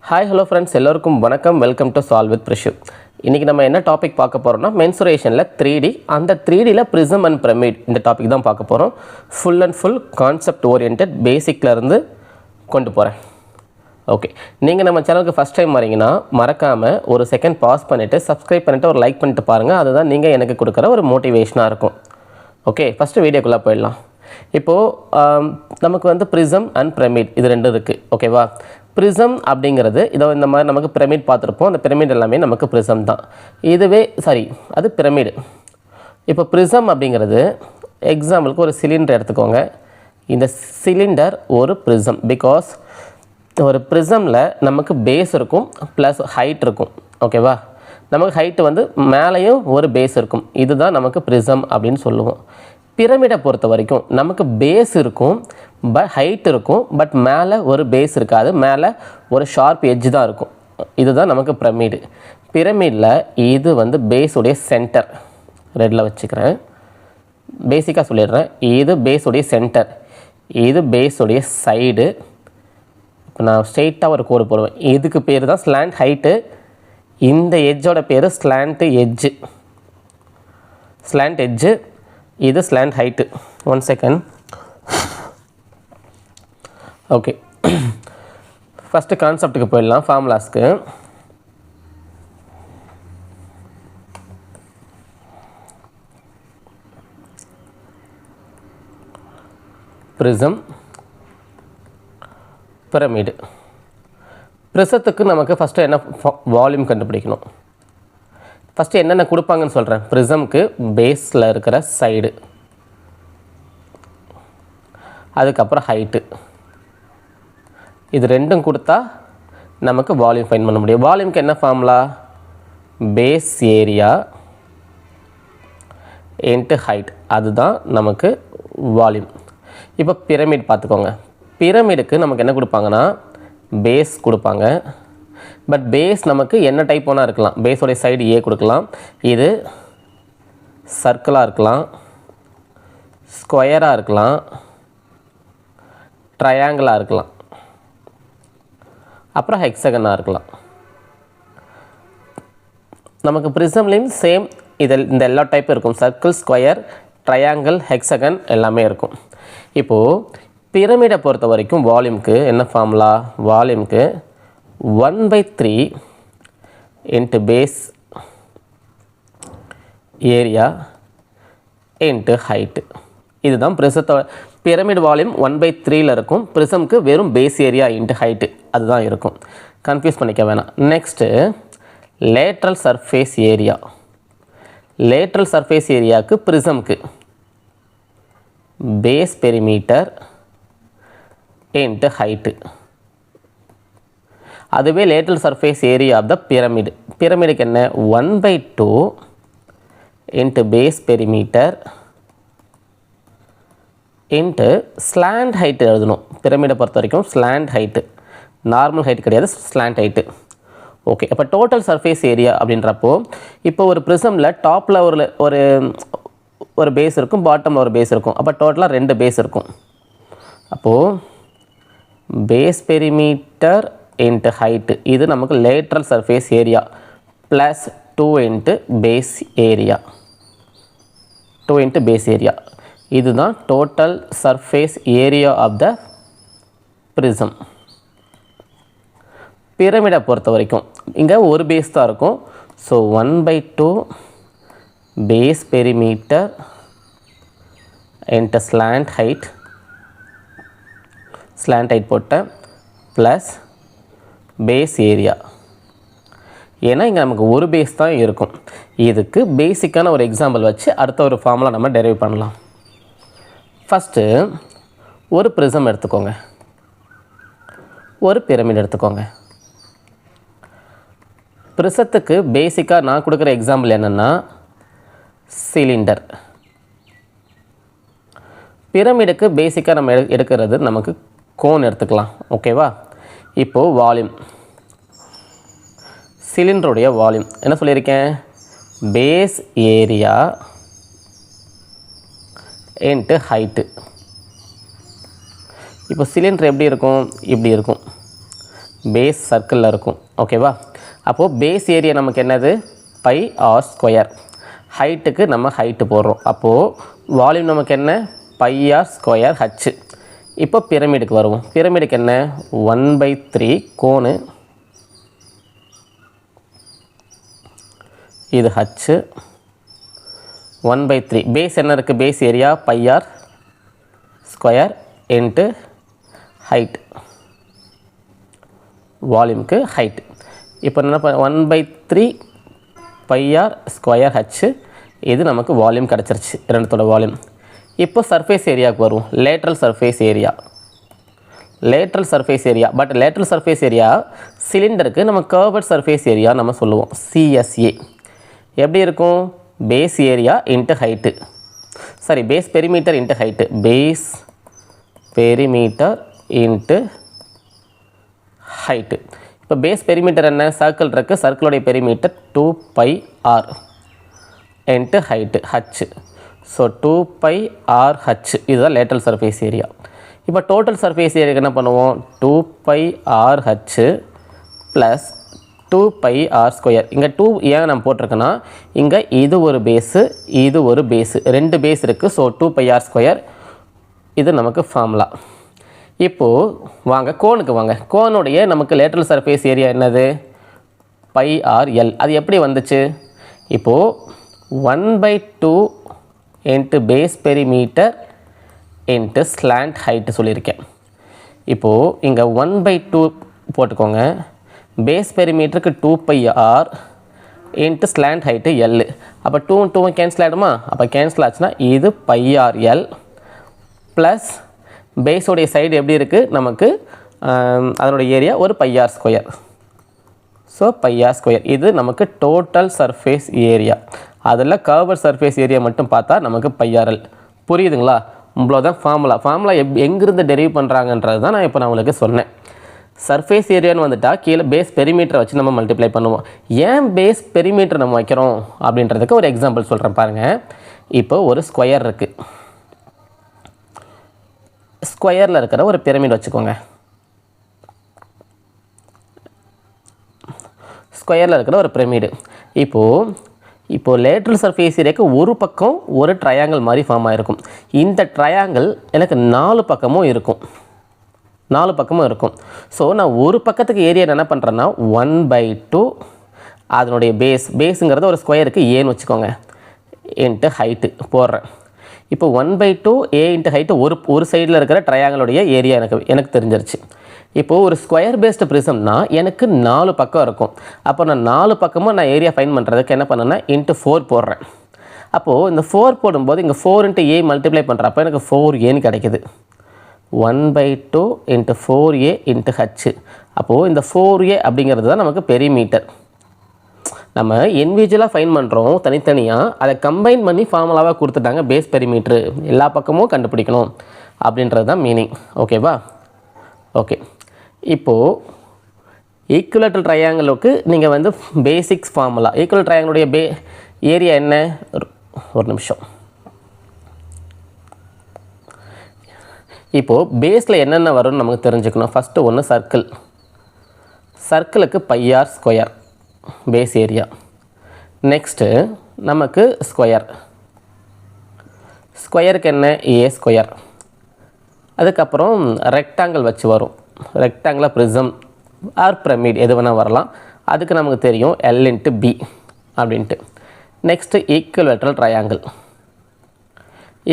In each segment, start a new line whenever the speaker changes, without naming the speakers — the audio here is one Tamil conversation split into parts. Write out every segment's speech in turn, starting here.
ஹாய் ஹலோ ஃப்ரெண்ட்ஸ், எல்லோருக்கும் வணக்கம். Welcome to solve with Prishu. இன்றைக்கி நம்ம என்ன டாபிக் பார்க்க போகிறோம்னா மென்சுரேஷனில் 3D, அந்த 3Dயில் ப்ரிசம் அண்ட் பிரமிட் இந்த டாபிக் தான் பார்க்க போகிறோம். Full and full concept orient பேசிக்லேருந்து கொண்டு போகிறேன். ஓகே, நீங்கள் நம்ம சேனலுக்கு ஃபஸ்ட் டைம் வரீங்கன்னா மறக்காமல் ஒரு செகண்ட் பாஸ் பண்ணிவிட்டு சப்ஸ்கிரைப் பண்ணிவிட்டு ஒரு லைக் பண்ணிட்டு பாருங்கள். அதுதான் நீங்கள் எனக்கு கொடுக்குற ஒரு மோட்டிவேஷனாக இருக்கும். ஓகே, ஃபஸ்ட்டு வீடியோக்குள்ளே போயிடலாம். இப்போது நமக்கு வந்து ப்ரிசம் அண்ட் பிரமிட் இது ரெண்டும் இருக்குது. ஓகேவா? ப்ரிசம் அப்படிங்கிறது இதோ இந்த மாதிரி நமக்கு பிரமிட் பார்த்துருப்போம். அந்த பிரமிட் எல்லாமே நமக்கு ப்ரிசம் தான். இதுவே அது பிரமிடு. இப்போ ப்ரிசம் அப்படிங்கிறது எக்ஸாம்பிளுக்கு ஒரு சிலிண்டர் எடுத்துக்கோங்க. இந்த சிலிண்டர் ஒரு ப்ரிசம். பிகாஸ் ஒரு ப்ரிசமில் நமக்கு பேஸ் இருக்கும் ப்ளஸ் ஹைட் இருக்கும். ஓகேவா? நமக்கு ஹைட்டு வந்து மேலேயும் ஒரு பேஸ் இருக்கும். இதுதான் நமக்கு ப்ரிசம் அப்படின்னு சொல்லுவோம். பிரமிடை பொறுத்த வரைக்கும் நமக்கு பேஸ் இருக்கும், ஹைட் இருக்கும், பட் மேலே ஒரு பேஸ் இருக்காது, மேலே ஒரு ஷார்ப் எட்ஜ் தான் இருக்கும். இதுதான் நமக்கு பிரமிடு. பிரமிடில் இது வந்து பேஸுடைய சென்டர். ரெட்டில் வச்சுக்கிறேன், பேசிக்காக சொல்லிடுறேன். இது பேஸுடைய சென்டர், இது பேஸுடைய சைடு. இப்போ நான் ஸ்ட்ரெயிட்டாக ஒரு கோடு போடுவேன். இதுக்கு பேர் தான் ஸ்லாண்ட் ஹைட்டு. இந்த எட்ஜோட பேர் ஸ்லாண்ட் எட்ஜு. ஸ்லாண்ட் எட்ஜு, இது slant height. One second. Okay, first கான்செப்ட்டுக்கு போயிடலாம், ஃபார்முலாஸ்க்கு. Prism, pyramid. ப்ரிசத்துக்கு நமக்கு ஃபஸ்ட்டு என்ன வால்யூம் கண்டுபிடிக்கணும். ஃபஸ்ட்டு என்னென்ன கொடுப்பாங்கன்னு சொல்கிறேன். ப்ரிசம்க்கு பேஸில் இருக்கிற சைடு, அதுக்கப்புறம் ஹைட்டு, இது ரெண்டும் கொடுத்தா நமக்கு வால்யூம் ஃபைண்ட் பண்ண முடியும். வால்யூம்க்கு என்ன formula? Base area into height, அதுதான் நமக்கு வால்யூம். இப்போ பிரமிட் பார்த்துக்கோங்க. பிரமிடுக்கு நமக்கு என்ன கொடுப்பாங்கன்னா பேஸ் கொடுப்பாங்க. பட் பேஸ் நமக்கு என்ன டைப் ஒன்றா இருக்கலாம். பேஸோடைய சைடு ஏ கொடுக்கலாம், இது சர்க்கிளாக இருக்கலாம், ஸ்கொயராக இருக்கலாம், ட்ரையாங்கிளாக இருக்கலாம், அப்புறம் ஹெக்ஸகனாக இருக்கலாம். நமக்கு ப்ரிசம்லேயும் சேம் இந்த எல்லா டைப்பும் இருக்கும். சர்க்கிள், ஸ்கொயர், ட்ரையாங்கிள், ஹெக்ஸகன் எல்லாமே இருக்கும். இப்போது பிரமிடை பொறுத்த வரைக்கும் வால்யூம்க்கு என்ன ஃபார்முலா? வால்யூம்க்கு 1/3 into base area into height. இதுதான் ப்ரிசத்தோட பிரமிட் வால்யூம் 1/3 இருக்கும். ப்ரிசம்க்கு வெறும் பேஸ் ஏரியா இன்ட்டு ஹைட்டு அதுதான் இருக்கும். கன்ஃபியூஸ் பண்ணிக்க வேணாம். Next lateral surface area. Lateral surface ஏரியாவுக்கு ப்ரிசம்க்கு பேஸ் பெரிமீட்டர் இன்ட்டு ஹைட்டு. அதுவே lateral surface area of the pyramid. பிரமிடுக்கு என்ன? 1/2 into base perimeter into slant height எழுதணும். பிரமிடை பொறுத்த வரைக்கும் ஸ்லாண்ட் ஹைட்டு, நார்மல் ஹைட் கிடையாது, ஸ்லாண்ட் ஹைட்டு. ஓகே, அப்போ டோட்டல் சர்ஃபேஸ் ஏரியா அப்படின்றப்போ இப்போ ஒரு ப்ரிசமில் டாப்பில் ஒரு ஒரு பேஸ் இருக்கும், பாட்டமில் ஒரு பேஸ் இருக்கும். அப்போ டோட்டலாக 2 பேஸ் இருக்கும். அப்போது பேஸ் பெரிமீட்டர் இன்ட்டு ஹைட்டு, இது நமக்கு lateral surface area plus 2 into base area. 2 into base area, இதுதான் total surface area of the prism. பிரமிடை பொறுத்த வரைக்கும் இங்கே ஒரு பேஸ் தான் இருக்கும். So 1/2 base perimeter into slant height போட்டேன் ப்ளஸ் பேஸ் ஏரியா. ஏன்னா இங்கே நமக்கு ஒரு பேஸ் தான் இருக்கும். இதுக்கு பேசிக்கான ஒரு எக்ஸாம்பிள் வச்சு அடுத்த ஒரு ஃபார்முலா நம்ம டெரைவ் பண்ணலாம். ஃபஸ்ட்டு ஒரு ப்ரிசம் எடுத்துக்கோங்க, ஒரு பிரமிட் எடுத்துக்கோங்க. ப்ரிசத்துக்கு பேசிக்காக நான் கொடுக்குற எக்ஸாம்பிள் என்னென்னா சிலிண்டர். பிரமிடுக்கு பேசிக்காக நம்ம எடுக்கிறது நமக்கு கோன் எடுத்துக்கலாம். ஓகேவா? இப்போது வால்யூம், சிலிண்டருடைய வால்யூம் என்ன சொல்லியிருக்கேன்? Base area into height. இப்போ சிலிண்டர் எப்படி இருக்கும்? இப்படி இருக்கும். பேஸ் சர்க்கிளில் இருக்கும். ஓகேவா? அப்போது பேஸ் ஏரியா நமக்கு என்னது? Pi r square. ஹைட்டுக்கு நம்ம ஹைட்டு போடுறோம். அப்போது வால்யூம் நமக்கு என்ன? Pi r square h. இப்போ பிரமிடுக்கு வருவோம். பிரமிடுக்கு என்ன? 1/3 கோணு, இது ஹச், 1/3 பேஸ் என்ன இருக்குது? Base area pi r square into height, வால்யூமுக்கு ஹைட். இப்போ என்ன 1/3 பை ஆர் ஸ்கொயர் ஹச், இது நமக்கு வால்யூம் கிடச்சிருச்சு, ரெண்டுத்தோட வால்யூம். இப்போ சர்ஃபேஸ் ஏரியாவுக்கு வருவோம். Lateral surface area. Lateral surface area, but lateral surface area சிலிண்டருக்கு நம்ம கர்வ்டு சர்ஃபேஸ் ஏரியா நம்ம சொல்லுவோம், சிஎஸ்ஏ. எப்படி இருக்கும்? Base area into height, sorry base perimeter into height, base perimeter into height. இப்போ பேஸ் பெரிமீட்டர் என்ன? சர்க்கிள் இருக்குது, சர்க்கிளுடைய perimeter 2πr into height H. So 2πrh, இதுதான் லேட்ரல் சர்ஃபேஸ் ஏரியா. இப்போ டோட்டல் சர்ஃபேஸ் ஏரியாவுக்கு என்ன பண்ணுவோம்? 2πrh plus 2πr². இங்கே 2 ஏன் நம்ம போட்டிருக்கோன்னா, இங்கே இது ஒரு பேஸு, இது ஒரு பேஸு, ரெண்டு பேஸ் இருக்குது. ஸோ 2πr², இது நமக்கு ஃபார்முலா. இப்போது வாங்க கோனுக்கு வாங்க. கோனுடைய நமக்கு லேட்ரல் சர்ஃபேஸ் ஏரியா என்னது? πrl. அது எப்படி வந்துச்சு? இப்போது 1/2 into base perimeter into slant height சொல்லியிருக்கேன். இப்போது இங்கே 1/2 போட்டுக்கோங்க. பேஸ் பெரிமீட்டருக்கு 2πr into slant height L. அப்போ 2 2 கேன்சல் ஆகிடுமா? அப்போ கேன்சல் ஆச்சுன்னா இது πrl ப்ளஸ் பேஸோடைய சைடு எப்படி இருக்குது நமக்கு? அதனுடைய ஏரியா ஒரு πr². ஸோ πr², இது நமக்கு டோட்டல் சர்ஃபேஸ் ஏரியா. அதில் கர்வ்டு சர்ஃபேஸ் ஏரியா மட்டும் பார்த்தா நமக்கு πrl. புரியுதுங்களா? இவ்வளோதான் ஃபார்முலா. ஃபார்முலா எங்கிருந்து டெரிவ் பண்ணுறாங்கன்றது தான் நான் இப்போ நான் உங்களுக்கு சொன்னேன். சர்ஃபேஸ் ஏரியான்னு வந்துட்டால் கீழே பேஸ் பெரிமீட்டரை வச்சு நம்ம மல்டிப்ளை பண்ணுவோம். ஏன் பேஸ் பெரிமீட்டர் நம்ம வைக்கிறோம் அப்படின்றதுக்கு ஒரு எக்ஸாம்பிள் சொல்கிறேன் பாருங்கள். இப்போ ஒரு ஸ்கொயர் இருக்குது. ஸ்கொயரில் இருக்கிற ஒரு பிரமிட் வச்சுக்கோங்க. ஸ்கொயரில் இருக்கிற ஒரு பிரமிடு. இப்போது லேட்ரல் சர்ஃபேஸ் ஏரியாவுக்கு ஒரு பக்கம் ஒரு ட்ரையாங்கிள் மாதிரி ஃபார்ம் ஆகிருக்கும். இந்த ட்ரையாங்கிள் எனக்கு 4 பக்கமும் இருக்கும். 4 பக்கமும் இருக்கும். ஸோ நான் ஒரு பக்கத்துக்கு ஏரியா என்ன பண்ணுறேன்னா 1/2 அதனுடைய பேஸுங்கிறது ஒரு ஸ்கொயருக்கு ஏன்னு வச்சுக்கோங்க, இன்ட்டு ஹைட்டு போடுறேன். இப்போ 1/2 ஏ இன்ட்டு ஹைட்டு ஒரு சைடில் இருக்கிற ட்ரையாங்கிளுடைய ஏரியா எனக்கு தெரிஞ்சிருச்சு. இப்போது ஒரு ஸ்கொயர் பேஸ்டு ப்ரிசம்னா எனக்கு 4 பக்கம் இருக்கும். அப்போ நான் 4 பக்கமும் நான் ஏரியா ஃபைன் பண்ணுறதுக்கு என்ன பண்ணேன்னா இன்ட்டு 4 போடுறேன். அப்போது இந்த 4 போடும்போது இங்கே 4 இன்ட்டு ஏ மல்டிப்ளை பண்ணுறப்போ எனக்கு 4ஏன்னு கிடைக்கிது. 1/2 இன்ட்டு 4a இன்ட்டு ஹச். அப்போது இந்த 4a அப்படிங்கிறது தான் நமக்கு பெரிமீட்டர். நம்ம இன்டிவிஜுவலாக ஃபைன் பண்ணுறோம் தனித்தனியாக, அதை கம்பைன் பண்ணி ஃபார்முலாவாக கொடுத்துட்டாங்க. பேஸ் பெரிமீட்ரு எல்லா பக்கமும் கண்டுபிடிக்கணும் அப்படின்றது தான் மீனிங். ஓகேவா? ஓகே. இப்போது ஈக்குவலேட்டரல் ட்ரையாங்கிளுக்கு நீங்கள் வந்து பேசிக்ஸ் ஃபார்முலா. ஈக்குவல் ட்ரையாங்கிளுடைய ஏரியா என்ன? ஒரு நிமிஷம். இப்போது பேஸில் என்னென்ன வரும்னு நமக்கு தெரிஞ்சுக்கணும். ஃபஸ்ட்டு ஒன்று சர்க்கிள். சர்க்கிளுக்கு πr² பேஸ் ஏரியா. நெக்ஸ்ட்டு நமக்கு ஸ்கொயர். ஸ்கொயருக்கு என்ன? a². அதுக்கப்புறம் ரெக்டாங்கிள் வச்சு வரும். ரெக்டாங்கிளாக ப்ரிசம் ஆர் பிரமிட் எது வேணால் வரலாம். அதுக்கு நமக்கு தெரியும் l/b அப்படின்ட்டு. Next equilateral triangle.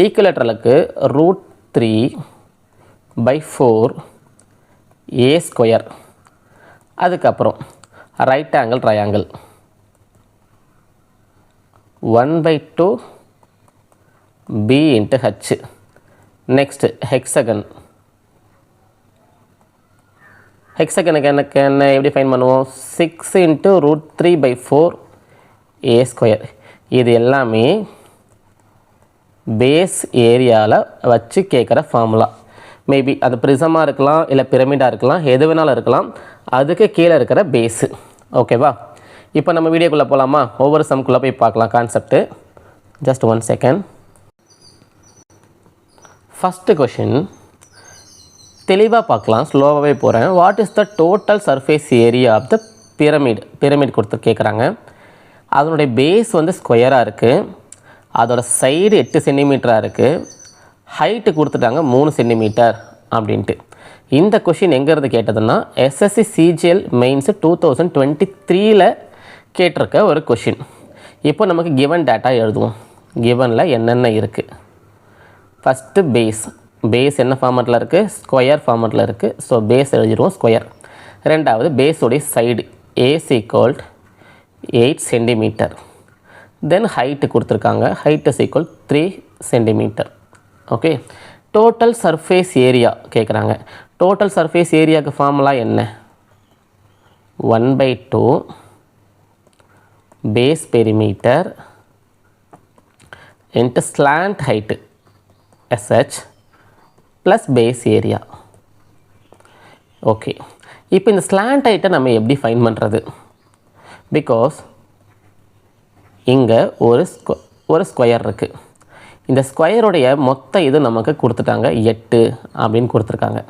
ஈக்குவலேட்டரலுக்கு √3/4 a². அதுக்கப்புறம் right angle triangle 1/2 b into H. Next hexagon. ஹெக்ஸகனுக்கு என்ன எப்படி ஃபைன் பண்ணுவோம்? 6 இன்ட்டு √3/4 a². இது எல்லாமே பேஸ் ஏரியாவில் வச்சு கேட்குற ஃபார்முலா. மேபி அது ப்ரிசமாக இருக்கலாம், இல்லை பிரமிடாக இருக்கலாம், எது வேணாலும் இருக்கலாம். அதுக்கு கீழே இருக்கிற பேஸு. ஓகேவா? இப்போ நம்ம வீடியோக்குள்ளே போகலாமா? ஒவ்வொரு சம்குள்ளே போய் பார்க்கலாம் concept. Just 1 second. First question, தெளிவாக பார்க்கலாம், ஸ்லோவாகவே போகிறேன். What is the total surface area of the pyramid கொடுத்து கேட்குறாங்க. அதனுடைய பேஸ் வந்து ஸ்கொயராக இருக்குது, அதோட சைடு 8 சென்டிமீட்டராக இருக்குது, ஹைட்டு கொடுத்துட்டாங்க 3 சென்டிமீட்டர் அப்படின்ட்டு. இந்த கொஷின் எங்கேருந்து கேட்டதுன்னா எஸ்எஸ்சி சிஜிஎல் மெயின்ஸ் 2023 கேட்டிருக்க ஒரு கொஷின். இப்போ நமக்கு கிவன் டேட்டா எழுதுவோம். கிவனில் என்னென்ன இருக்குது? ஃபஸ்ட்டு பேஸ் என்ன ஃபார்மேட்டில் இருக்குது? ஸ்கொயர் ஃபார்மேட்டில் இருக்குது. ஸோ பேஸ் எழுதிடுவோம் ஸ்கொயர். ரெண்டாவது பேஸோடைய side as equal 8 centimetre. Then height கொடுத்துருக்காங்க, height is equal 3 centimetre. Okay, total surface area கேட்குறாங்க. டோட்டல் சர்ஃபேஸ் ஏரியாவுக்கு ஃபார்முலா என்ன? 1/2 base perimeter into slant height SH plus base area. Okay, இப்போ இந்த ஸ்லாண்ட் ஹைட்டை நம்ம எப்படி ஃபைண்ட் பண்ணுறது? பிகாஸ் இங்கே ஒரு ஸ்கொயர் இருக்குது. இந்த ஸ்கொயருடைய மொத்த இது நமக்கு கொடுத்துட்டாங்க 8 அப்படின்னு கொடுத்துருக்காங்க.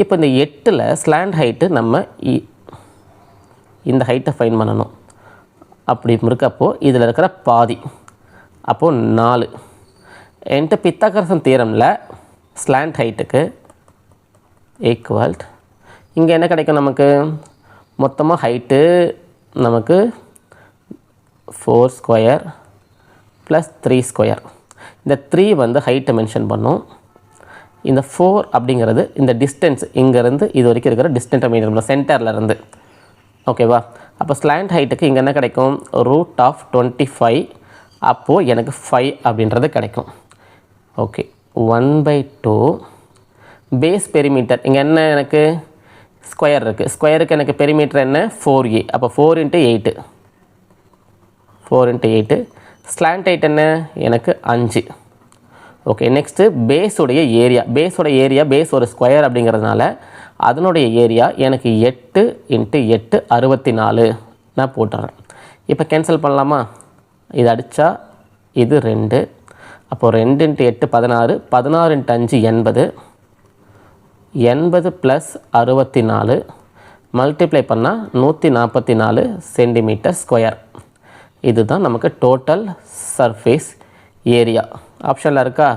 இப்போ இந்த 8ல் ஸ்லாண்ட் ஹைட்டு நம்ம இந்த ஹைட்டை ஃபைன் பண்ணணும். அப்படி இருக்கப்போ இதில் இருக்கிற பாதி, அப்போது 4 என்கிட்ட பித்தாகரசன் தியரமில் ஸ்லாண்ட் ஹைட்டுக்கு ஈக்குவல் இங்கே என்ன கிடைக்கும் நமக்கு? மொத்தமாக ஹைட்டு நமக்கு 4 ஸ்கொயர் ப்ளஸ் 3 ஸ்கொயர். இந்த 3 வந்து ஹைட்டை மென்ஷன் பண்ணும். இந்த 4 அப்படிங்கிறது இந்த டிஸ்டன்ஸ் இங்கேருந்து இது வரைக்கும் இருக்கிற டிஸ்டன்ஸை மெயின்டைன் பண்ணணும் சென்டர்லேருந்து. ஓகேவா? அப்போ ஸ்லாண்ட் ஹைட்டுக்கு இங்கே என்ன கிடைக்கும்? √25. அப்போது எனக்கு 5 அப்படின்றது கிடைக்கும். Okay, 1/2 base perimeter. இங்கே என்ன எனக்கு ஸ்கொயர் இருக்குது. ஸ்கொயருக்கு எனக்கு பெரிமீட்டர் என்ன? 4A. அப்போ 4 × 8. 4 × 8. ஸ்லாண்ட் ஹைட் என்ன? எனக்கு 5. ஓகே, நெக்ஸ்ட்டு பேஸோடைய ஏரியா. பேஸ் ஒரு ஸ்கொயர் அப்படிங்கிறதுனால அதனுடைய ஏரியா எனக்கு 8 × 8 64 நான் போட்டுறேன். இப்போ கேன்சல் பண்ணலாமா? இது அடித்தா இது 2. அப்போது 2 × 8 16, 16 × 5 80, 80 + 64 மல்டிப்ளை பண்ணால் 144 சென்டிமீட்டர் ஸ்கொயர். இதுதான் நமக்கு டோட்டல் சர்ஃபேஸ் ஏரியா. ஆப்ஷனில் இருக்கா?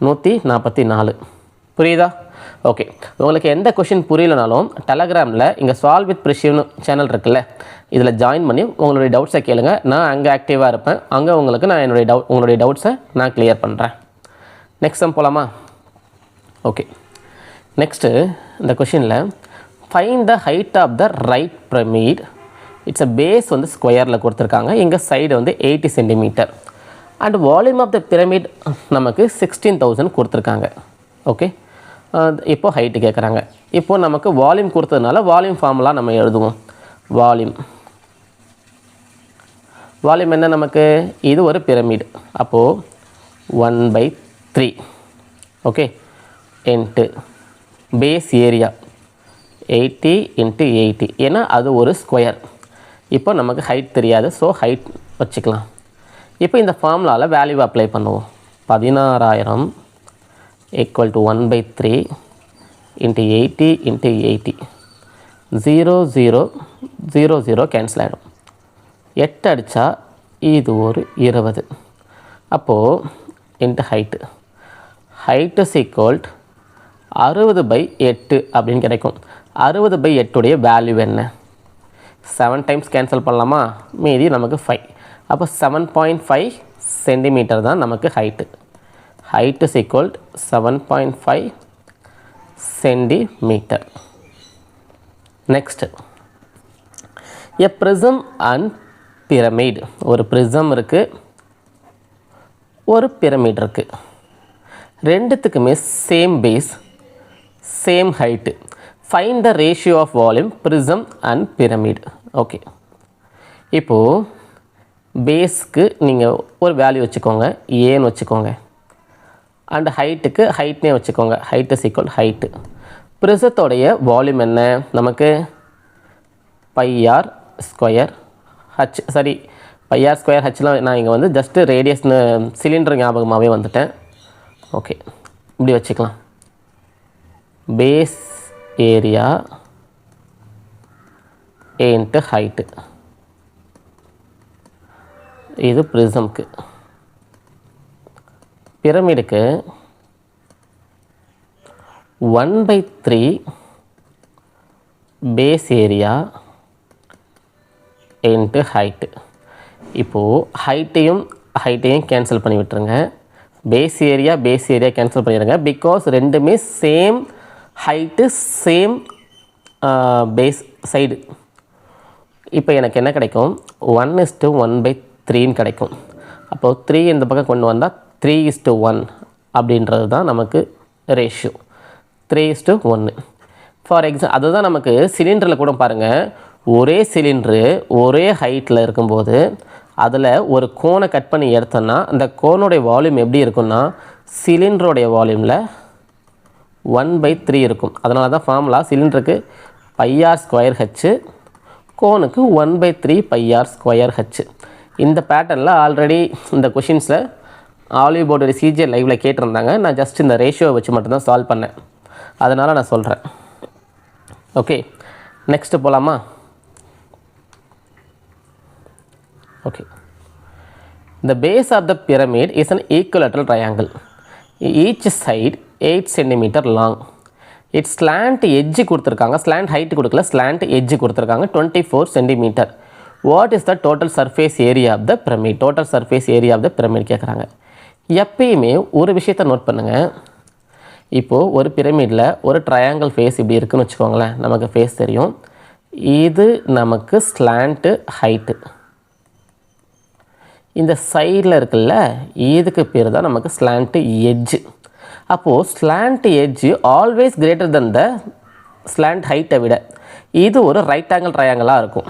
144. புரியுதா? ஓகே, உங்களுக்கு எந்த கொஷின் புரியலனாலும் டெலகிராமில் இங்கே சால்வ் வித் ப்ரிஷிவ்னு சேனல் இருக்குல்ல, இதில் ஜாயின் பண்ணி உங்களுடைய டவுட்ஸை கேளுங்க. நான் அங்கே ஆக்டிவாக இருப்பேன். அங்கே உங்களுக்கு நான் உங்களுடைய டவுட்ஸை நான் கிளியர் பண்ணுறேன். நெக்ஸ்ட் சம் போகலாமா? ஓகே, நெக்ஸ்ட்டு இந்த கொஷினில் find the height of the right pyramid. It's a base வந்து ஸ்கொயரில் கொடுத்துருக்காங்க. இங்கே சைடு வந்து 80 centimetre and volume of the pyramid நமக்கு 16,000 கொடுத்துருக்காங்க. ஓகே, இப்போது ஹைட்டு கேட்குறாங்க. இப்போது நமக்கு வால்யூம் கொடுத்ததுனால வால்யூம் ஃபார்முலா நம்ம எழுதுவோம். வால்யூம் என்ன நமக்கு? இது ஒரு பிரமிட். அப்போது 1/3 ஓகே இன்ட்டு பேஸ் ஏரியா 80 × 80. ஏன்னா அது ஒரு ஸ்கொயர். இப்போ நமக்கு ஹைட் தெரியாது, ஸோ ஹைட் வச்சுக்கலாம். இப்போ இந்த ஃபார்முலாவில் வேல்யூ அப்ளை பண்ணுவோம். 16,000 = 1/3 × 80 × 80. 0 0 0 0 கேன்சல் ஆகிடும். 8 அடித்தா இது ஒரு 20. அப்போது இன்ட்டு ஹைட்டு இஸ் ஈக்குவல் 60/8 அப்படின்னு கிடைக்கும். 60/8 உடைய வேல்யூ என்ன? 7 டைம்ஸ் கேன்சல் பண்ணலாமா? மீதி நமக்கு 5. அப்போ 7.5 சென்டிமீட்டர் தான் நமக்கு height. Height is equal 7.5 centimetre. Next a prism and pyramid. ஒரு ப்ரிசம் இருக்குது, ஒரு பிரமிட் இருக்குது. ரெண்டுத்துக்குமே same base, same height. Find the ratio of volume prism and pyramid. Okay, இப்போது பேஸ்க்கு நீங்கள் ஒரு வேல்யூ வச்சுக்கோங்க, ஏன்னு வச்சுக்கோங்க. அண்ட் ஹைட்டுக்கு ஹைட்னே வச்சுக்கோங்க, ஹைட் இஸ் ஈக்குவல் ஹைட்டு. ப்ரிசத்தோடைய வால்யூம் என்ன நமக்கு? πr² h. சரி, πr² hலாம் நான் இங்கே வந்து ஜஸ்ட்டு ரேடியஸ்னு சிலிண்டர் ஞாபகமாகவே வந்துட்டேன். ஓகே, இப்படி வச்சுக்கலாம். Base area into height. இது ப்ரிசம்க்கு. பிரமிடுக்கு 1/3 பேஸ் ஏரியா இன்ட்டு ஹைட்டு. இப்போது ஹைட்டையும் கேன்சல் பண்ணி விட்டுருங்க. பேஸ் ஏரியா கேன்சல் பண்ணிடுங்க. பிகாஸ் ரெண்டுமே same height, same base side. இப்போ எனக்கு என்ன கிடைக்கும்? 1:1/3 கிடைக்கும். அப்போது 3 இந்த பக்கம் கொண்டு வந்தால் 3:1 அப்படின்றது தான் நமக்கு ரேஷியோ. 3:1. ஃபார் எக்ஸாம்பிள் அதுதான் நமக்கு சிலிண்டரில் கூட பாருங்கள், ஒரே சிலிண்ட்ரு ஒரே ஹைட்டில் இருக்கும்போது அதில் ஒரு கோனை கட் பண்ணி எடுத்தோன்னா அந்த கோனுடைய வால்யூம் எப்படி இருக்குன்னா சிலிண்டருடைய வால்யூமில் 1/3 இருக்கும். அதனால தான் ஃபார்முலா சிலிண்டருக்கு πr²h, கோனுக்கு 1/3 πr²h. இந்த பேட்டர்னில் ஆல்ரெடி இந்த கொஷின்ஸில் ஆலிவ் போர்டு சிஜிஎல் லைவில் கேட்டிருந்தாங்க. நான் ஜஸ்ட் இந்த ரேஷியோவை வச்சு மட்டும்தான் சால்வ் பண்ணேன், அதனால் நான் சொல்கிறேன். ஓகே, நெக்ஸ்ட்டு போகலாமா? Okay, the base of the pyramid is an equilateral triangle. Each side 8 cm long. Its slant edge கொடுத்துருக்காங்க, slant height கொடுக்கல, slant edge கொடுத்துருக்காங்க 24 cm. What is the total surface area of the pyramid? Total surface area of the pyramid கேட்குறாங்க. எப்பயுமே ஒரு விஷயத்தை நோட் பண்ணுங்கள். இப்போது ஒரு பிரமிடில் ஒரு ட்ரையாங்கிள் ஃபேஸ் இப்படி இருக்குன்னு வச்சுக்கோங்களேன். நமக்கு ஃபேஸ் தெரியும். இது நமக்கு ஸ்லாண்ட்டு ஹைட்டு. இந்த சைடில் இருக்குல்ல, இதுக்கு பேர் தான் நமக்கு ஸ்லாண்ட்டு எட்ஜு. அப்போது slant edge always greater than the slant ஹைட்டை விட இது ஒரு ரைட் ஆங்கிள் ட்ரையாங்கிளாக இருக்கும்.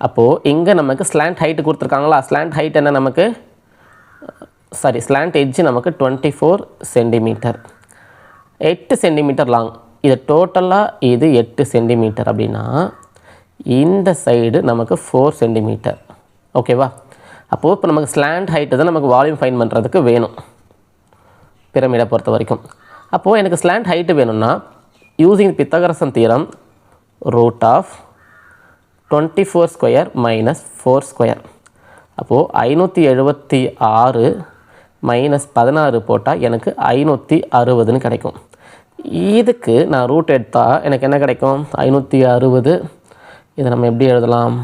அப்போது இங்கே நமக்கு ஸ்லாண்ட் ஹைட்டு கொடுத்துருக்காங்களா, ஸ்லாண்ட் ஹைட் என்ன நமக்கு ஸ்லாண்ட் எட்ஜு நமக்கு 24 சென்டிமீட்டர், 8 சென்டிமீட்டர் லாங். இது டோட்டலாக இது 8 சென்டிமீட்டர் அப்படின்னா இந்த சைடு நமக்கு 4 சென்டிமீட்டர். ஓகேவா? அப்போது இப்போ நமக்கு ஸ்லாண்ட் ஹைட்டு தான் நமக்கு வால்யூம் ஃபைன் பண்ணுறதுக்கு வேணும் பிரமிடை பொறுத்த வரைக்கும். அப்போது எனக்கு ஸ்லாண்ட் ஹைட்டு வேணும்னா யூஸிங் பித்தகரசன் தியரம் √24² - 4². அப்போது 576 - 16 போட்டால் எனக்கு 560 கிடைக்கும். இதுக்கு நான் ரூட் எடுத்தால் எனக்கு என்ன கிடைக்கும்? 560. இதை நம்ம எப்படி எழுதலாம்?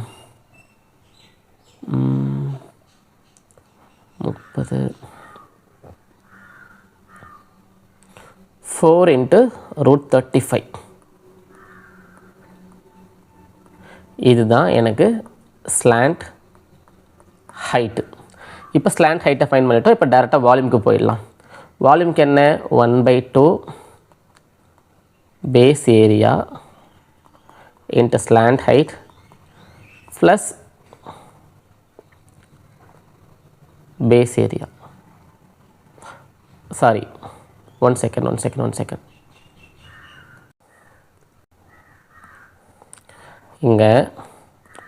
30 4 × √35. இதுதான் எனக்கு ஸ்லாண்ட் ஹைட்டு. இப்போ ஸ்லாண்ட் ஹைட்டை ஃபைன் பண்ணிட்டோம். இப்போ டேரெக்டாக வால்யூமுக்கு போயிடலாம். வால்யூமுக்கு என்ன? 1/2 base area into slant height plus base area. Sorry, one second. இங்கே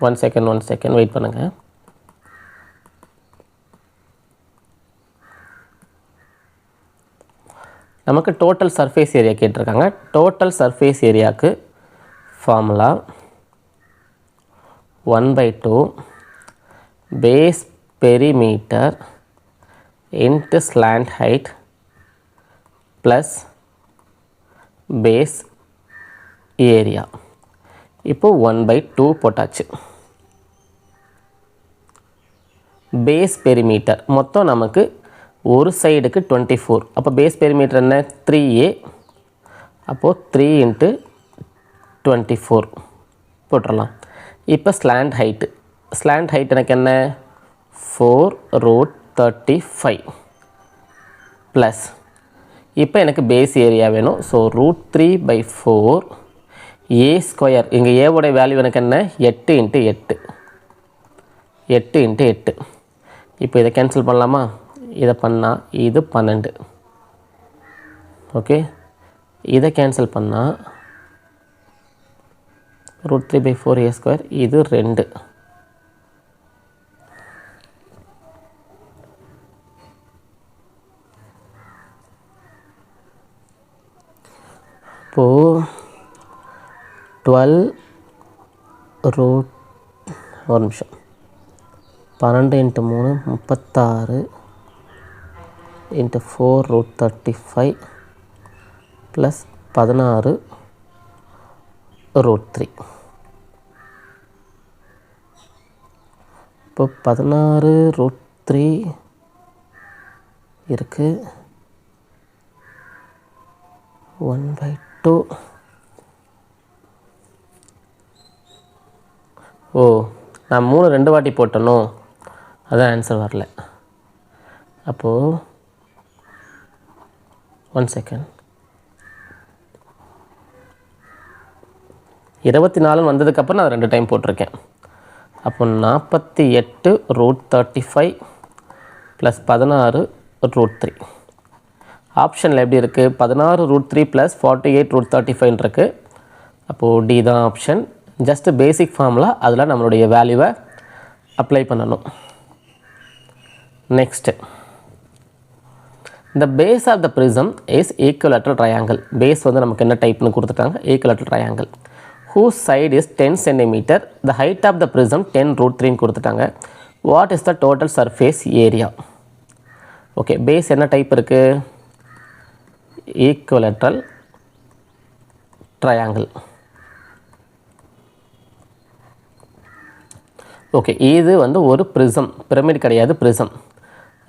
ஒன் செகண்ட் வெயிட் பண்ணுங்கள். நமக்கு டோட்டல் சர்ஃபேஸ் ஏரியா கேட்டிருக்காங்க. டோட்டல் சர்ஃபேஸ் ஏரியாவுக்கு formula 1/2 base perimeter into slant height plus base area. இப்போது 1/2 போட்டாச்சு. பேஸ் பெரிமீட்டர் மொத்தம் நமக்கு ஒரு சைடுக்கு 24. அப்போ பேஸ் பெரிமீட்டர் என்ன? 3a. அப்போது 3 × 24 போட்டுடலாம். இப்போ ஸ்லாண்ட் ஹைட் எனக்கு என்ன? 4√35 ப்ளஸ் இப்போ எனக்கு பேஸ் ஏரியா வேணும். So √3/4 a². இங்கே ஏவோடைய வேல்யூ எனக்கு என்ன? 8 × 8. 8 × 8. இப்போ இதை கேன்சல் பண்ணலாமா? இதை பண்ணால் இது 12. ஓகே, இதை கேன்சல் பண்ணால் √3/4 a², இது 2. அப்போது 12 ரூட் ஒரு நிமிஷம் 12 × 3 36 × 4 ரூட் 35 ப்ளஸ் 16 ரூட் 3. இப்போ 16 ரூட் 3 இருக்குது. 1/2. ஓ, நான் 3 2 வாட்டி போட்டணும், அதான் ஆன்சர் வரல. அப்போது 1 செகண்ட். 24 வந்ததுக்கப்புறம் நான் 2 டைம் போட்டிருக்கேன். அப்போ 48 ரூட் 35 ப்ளஸ் 16 ரூட் 3. ஆப்ஷனில் எப்படி இருக்குது? 16 ரூட் 3 ப்ளஸ் 48 ரூட் 35 இருக்குது. அப்போது டி தான் ஆப்ஷன். ஜஸ்ட்டு பேசிக் ஃபார்முலா, அதில் நம்மளுடைய வேல்யூவை அப்ளை பண்ணணும். Next, the base of the prism is equilateral triangle. Base வந்து நமக்கு என்ன டைப்னு கொடுத்துட்டாங்க? equilateral triangle. whose side is 10 cm. the height of the prism 10 root 3 கொடுத்துட்டாங்க. what is the total surface area? Okay, base என்ன டைப் இருக்குது? equilateral triangle. ஓகே, இது வந்து ஒரு ப்ரிசம், பிரமிட் கிடையாது, ப்ரிசம்.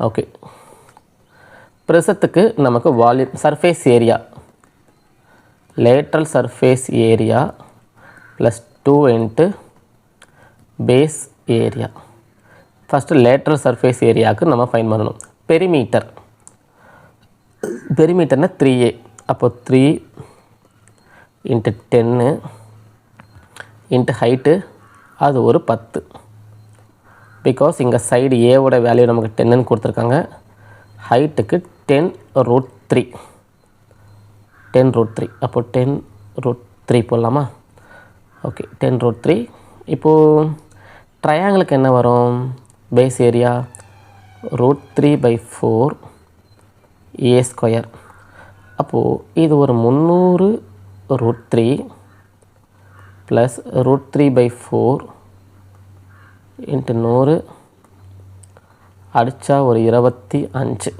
ஓகே, ப்ரிசத்துக்கு நமக்கு volume, surface area, lateral surface area plus 2 × base area. First lateral surface ஏரியாவுக்கு நம்ம ஃபைன் பண்ணணும். பெரிமீட்டர், பெரிமீட்டர்னால் 3a. அப்போது 3 × 10 × ஹைட்டு, அது ஒரு 10. பிகாஸ் இங்கே சைடு ஏவோட வேல்யூ நமக்கு 10ன்னு கொடுத்துருக்காங்க. ஹைட்டுக்கு 10 ரூட் 3, 10 ரூட் 3. அப்போது 10 ரூட் 3 போடலாமா? Okay, 10 root 3. இப்போது ட்ரையாங்கிளுக்கு என்ன வரும்? Base area root 3/4 a². அப்போது இது ஒரு 300 ரூட் 3 ப்ளஸ் ரூட் 3/4 × 100 அடித்தா ஒரு 25.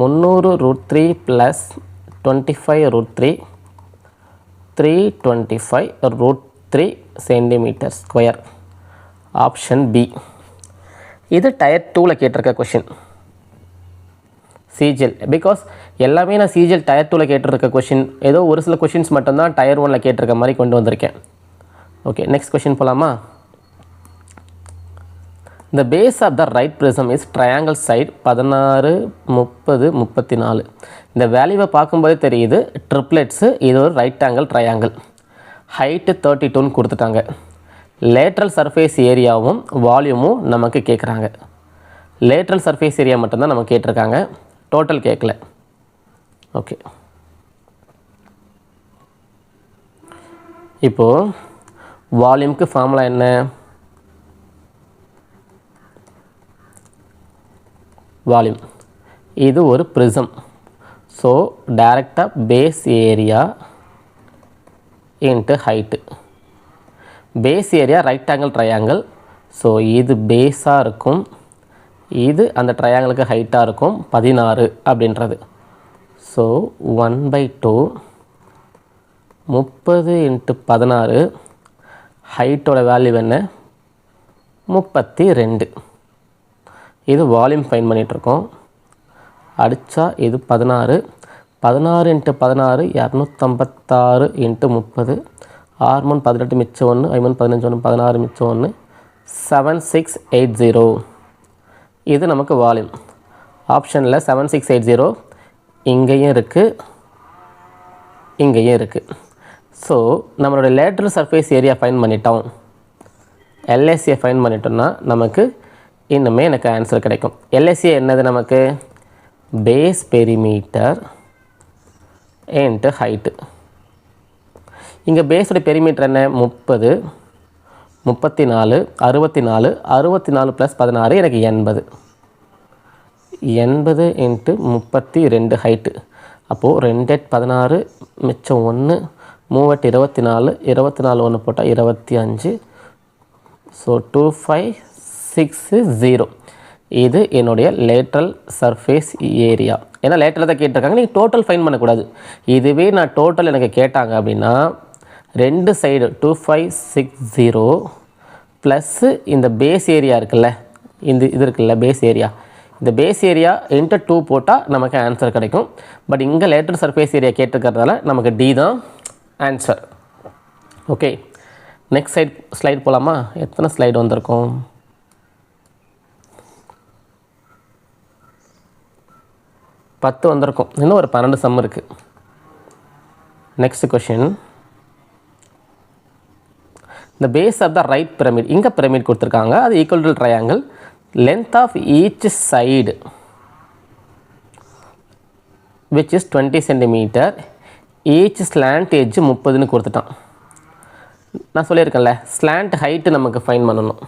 300 root 3 plus 25 root 3, 325 root 3 centimetre square. Option B. இது டயர் 2ல் கேட்டிருக்க கொஷின். சிஜிஎல், பிகாஸ் எல்லாமே நான் சிஜிஎல் டயர் 2ல் கேட்டிருக்க கொஷின், ஏதோ ஒரு சில கொஷின்ஸ் மட்டும்தான் டயர் 1ல் கேட்டிருக்க மாதிரி கொண்டு வந்திருக்கேன். ஓகே, நெக்ஸ்ட் கொஷின் போகலாமா? The base of the right prism is triangle side 16, 30, 34. இந்த வேல்யூவை பார்க்கும்போதே தெரியுது ட்ரிப்ளெட்ஸு, இது ஒரு ரைட் ஆங்கிள் ட்ரையாங்கிள். ஹைட்டு 32ன்னு கொடுத்துட்டாங்க. லேட்ரல் சர்ஃபேஸ் ஏரியாவும் வால்யூமும் நமக்கு கேட்குறாங்க. லேட்ரல் சர்ஃபேஸ் ஏரியா மட்டும்தான் நமக்கு கேட்டிருக்காங்க, டோட்டல் கேட்கல. ஓகே, இப்போது வால்யூமுக்கு ஃபார்முலா என்ன? வால்யூம், இது ஒரு ப்ரிசம். ஸோ டைரெக்டாக base area into height. Base area right angle triangle. So இது பேஸாக இருக்கும், இது அந்த ட்ரையாங்கிளுக்கு ஹைட்டாக இருக்கும் 16 அப்படின்றது. ஸோ 1/2 30 × 16. ஹைட்டோட வேல்யூ என்ன? 32. இது வால்யூம் ஃபைன் பண்ணிகிட்ருக்கோம். அடித்தா இது 16. 16 × 16 256 × 30. 6 18 மிச்சம் 1, 5 15 1, 16 மிச்சம் 1, 7680. இது நமக்கு வால்யூம். ஆப்ஷனில் 7680 இங்கேயும் இருக்குது, இங்கேயும் இருக்குது. ஸோ நம்மளோட லேட்ரல் சர்ஃபேஸ் ஏரியா ஃபைன் பண்ணிட்டோம், எல்எஸ்சியை ஃபைன் பண்ணிட்டோம்னா நமக்கு இன்னுமே எனக்கு ஆன்சர் கிடைக்கும். எல்எஸ்சி என்னது நமக்கு? Base perimeter into height. இங்கே பேஸோட பெரிமீட்டர் என்ன? 30, 34, 64, 64 + 16 எனக்கு 80. 80 × 32 ஹைட்டு. அப்போது 2 8 16 மிச்சம் 1 3 8 24 24 1 போட்டால் 25. ஸோ 2 5 6 0. இது என்னுடைய லேட்ரல் சர்ஃபேஸ் ஏரியா. ஏன்னா லேட்டரில் தான் கேட்டிருக்காங்க, நீங்கள் டோட்டல் ஃபைன் பண்ணக்கூடாது. இதுவே நான் டோட்டல் எனக்கு கேட்டாங்க அப்படின்னா 2 சைடு 2 5 6 0 ப்ளஸ்ஸு இந்த பேஸ் ஏரியா இருக்குல்ல, இது இருக்குல்ல பேஸ் ஏரியா, இந்த பேஸ் ஏரியா இன்ட்டு 2 போட்டால் நமக்கு ஆன்சர் கிடைக்கும். பட் இங்கே லேட்டரல் சர்ஃபேஸ் ஏரியா கேட்டிருக்கிறதால நமக்கு டி தான் ஆன்சர். ஓகே, நெக்ஸ்ட் ஸ்லைட் போகலாமா? எத்தனை ஸ்லைடு வந்திருக்கும்? 10 வந்திருக்கும். இன்னும் ஒரு 12 சம் இருக்குது. நெக்ஸ்ட் கொஷின், இந்த base of the right pyramid, இங்கே பிரமிட் கொடுத்துருக்காங்க, அது equal to triangle. Length of each side which is 20 centimetre, each slant edge 30ன்னு கொடுத்துட்டான். நான் சொல்லியிருக்கேன்ல, ஸ்லாண்ட் ஹைட்டு நமக்கு ஃபைன் பண்ணணும்.